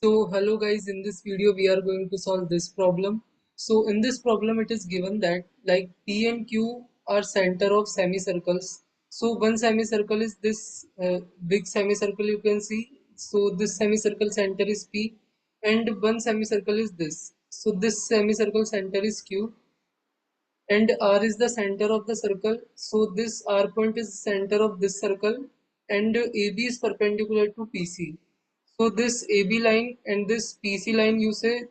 So hello guys, in this video we are going to solve this problem. So in this problem it is given that like P and Q are center of semicircles. So one semicircle is this big semicircle you can see. So this semicircle center is P and one semicircle is this. So this semicircle center is Q and R is the center of the circle. So this R point is center of this circle and AB is perpendicular to PC. So this AB line and this PC line you say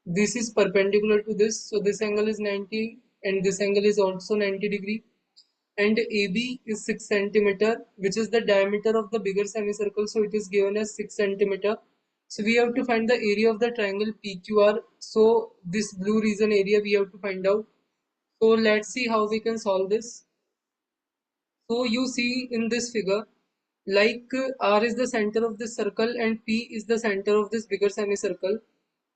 this is perpendicular to this. So this angle is 90 and this angle is also 90 degree. And AB is 6 centimeter, which is the diameter of the bigger semicircle. So it is given as 6 centimeter. So we have to find the area of the triangle PQR. So this blue region area we have to find out. So let's see how we can solve this. So you see in this figure, like R is the center of this circle and P is the center of this bigger semicircle.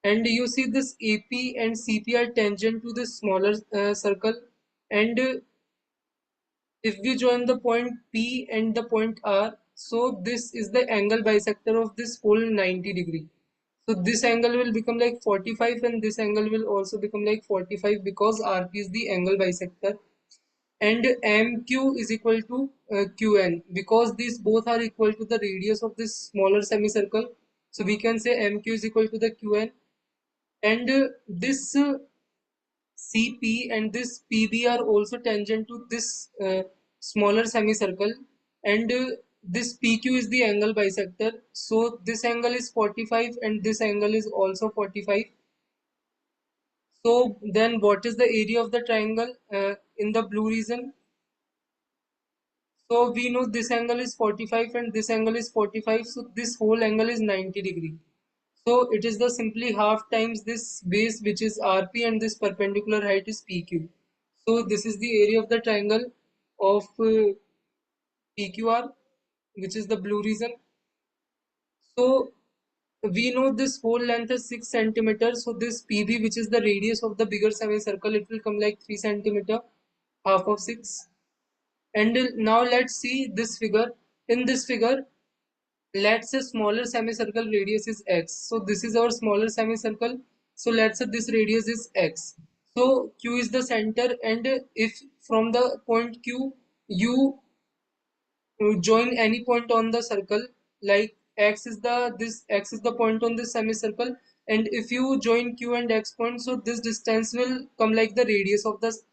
And you see this AP and CP are tangent to this smaller circle. And if we join the point P and the point R, so this is the angle bisector of this whole 90 degree. So this angle will become like 45 and this angle will also become like 45 because RP is the angle bisector. And MQ is equal to QN because these both are equal to the radius of this smaller semicircle. So we can say MQ is equal to the QN and this CP and this PB are also tangent to this smaller semicircle and this PQ is the angle bisector. So this angle is 45 and this angle is also 45. So then what is the area of the triangle in the blue region? So we know this angle is 45 and this angle is 45. So this whole angle is 90 degree. So it is the simply half times this base which is RP and this perpendicular height is PQ. So this is the area of the triangle of PQR, which is the blue region. So we know this whole length is 6 centimeters. So this PB, which is the radius of the bigger semicircle, it will come like 3 centimeter, half of 6. And now let's see this figure. In this figure, let's say smaller semicircle radius is x. So this is our smaller semicircle. So let's say this radius is x. So Q is the center, and if from the point Q you join any point on the circle, like x is the point on this semicircle, and if you join Q and x point, so this distance will come like the radius of this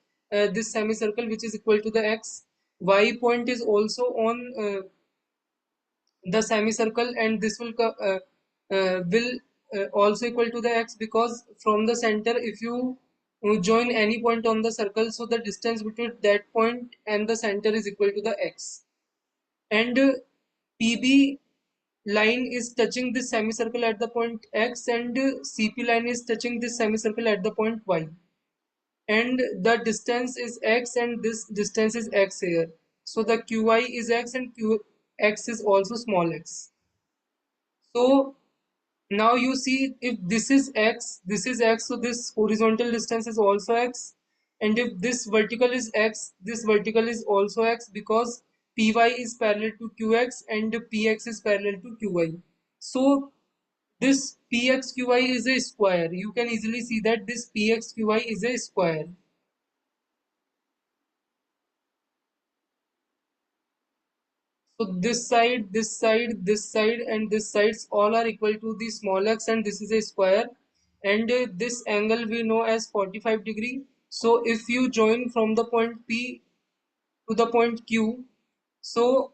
semicircle, which is equal to the x. Y point is also on the semicircle and this will also equal to the x because from the center if you join any point on the circle, so the distance between that point and the center is equal to the x. And PB line is touching this semicircle at the point x and CP line is touching this semicircle at the point y, and the distance is x and this distance is x here. So the QY is x and QX is also small x. So now you see if this is x, so this horizontal distance is also x, and if this vertical is x, this vertical is also x because py is parallel to qx and px is parallel to qy. So this pxqy is a square. You can easily see that this pxqy is a square. So this side, and this sides all are equal to the small x, and this is a square. And this angle we know as 45 degree. So if you join from the point P to the point Q, so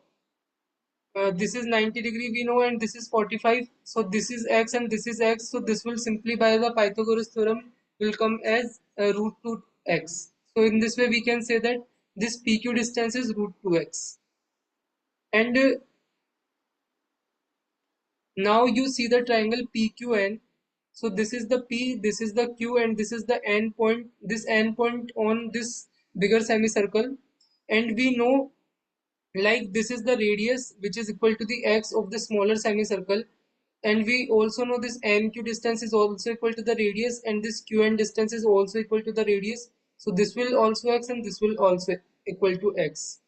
this is 90 degree we know, and this is 45. So this is x and this is x. So this will simply by the Pythagoras theorem will come as root 2 x. So in this way we can say that this PQ distance is root 2x. And now you see the triangle PQN. So this is the P, this is the Q, and this is the end point. This end point on this bigger semicircle, and we know like this is the radius which is equal to the x of the smaller semicircle, and we also know this MQ distance is also equal to the radius, and this QN distance is also equal to the radius. So this will also x and this will also equal to x.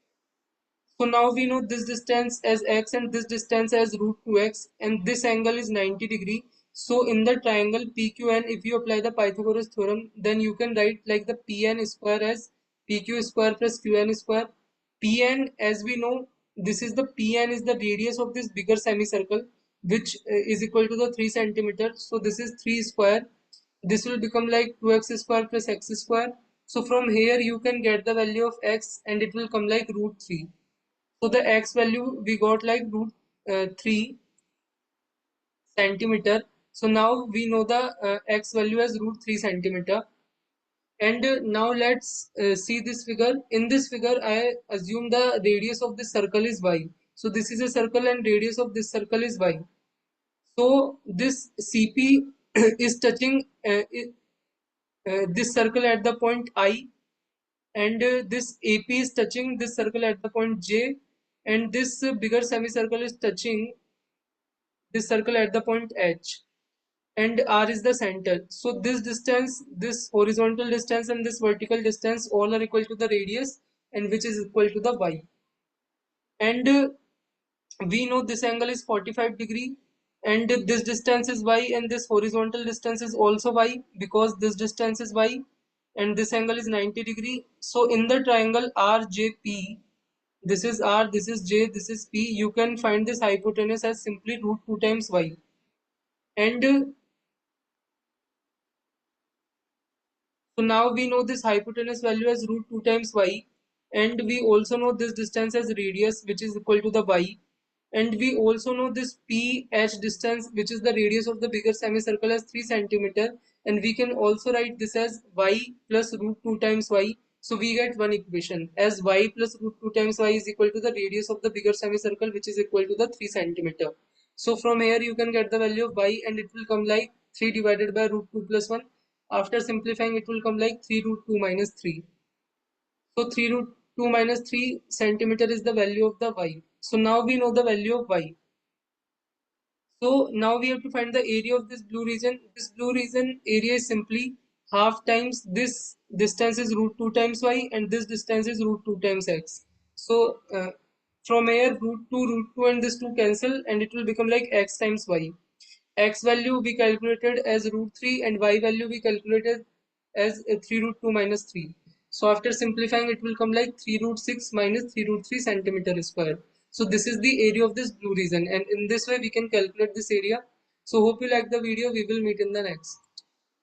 So now we know this distance as x and this distance as root 2x, and this angle is 90 degree. So in the triangle PQN, if you apply the Pythagoras theorem, then you can write like the PN square as PQ square plus QN square. PN, as we know, this is the PN is the radius of this bigger semicircle, which is equal to the 3 centimeter. So this is 3 square. This will become like 2x square plus x square. So from here you can get the value of x, and it will come like root 3. So the x value we got like root 3 centimeter. So now we know the x value as root 3 centimeter. And now let's see this figure. In this figure, I assume the radius of this circle is y. So this is a circle and radius of this circle is y. So this CP is touching this circle at the point I, and this AP is touching this circle at the point J, and this bigger semicircle is touching this circle at the point H, and R is the center. So this distance, this horizontal distance and this vertical distance all are equal to the radius, and which is equal to the y. And we know this angle is 45 degree, and this distance is y, and this horizontal distance is also y, because this distance is y, and this angle is 90 degree. So in the triangle RJP, this is R, this is J, this is P, you can find this hypotenuse as simply root 2 times y. And so now we know this hypotenuse value as root 2 times y, and we also know this distance as radius, which is equal to the y, and we also know this ph distance, which is the radius of the bigger semicircle, as 3 centimeter, and we can also write this as y plus root 2 times y. So we get one equation as y plus root 2 times y is equal to the radius of the bigger semicircle, which is equal to the 3 centimeter. So from here you can get the value of y, and it will come like 3 divided by root 2 plus 1. After simplifying, it will come like 3 root 2 minus 3. So 3 root 2 minus 3 centimeter is the value of the y. So now we know the value of y. So now we have to find the area of this blue region. This blue region area is simply half times this distance is root 2 times y, and this distance is root 2 times x. So from here root 2 and this 2 cancel, and it will become like x times y. X value we calculated as root 3, and y value we calculated as 3 root 2 minus 3. So after simplifying, it will come like 3 root 6 minus 3 root 3 centimeter square. So this is the area of this blue region, and in this way we can calculate this area. So hope you like the video. We will meet in the next.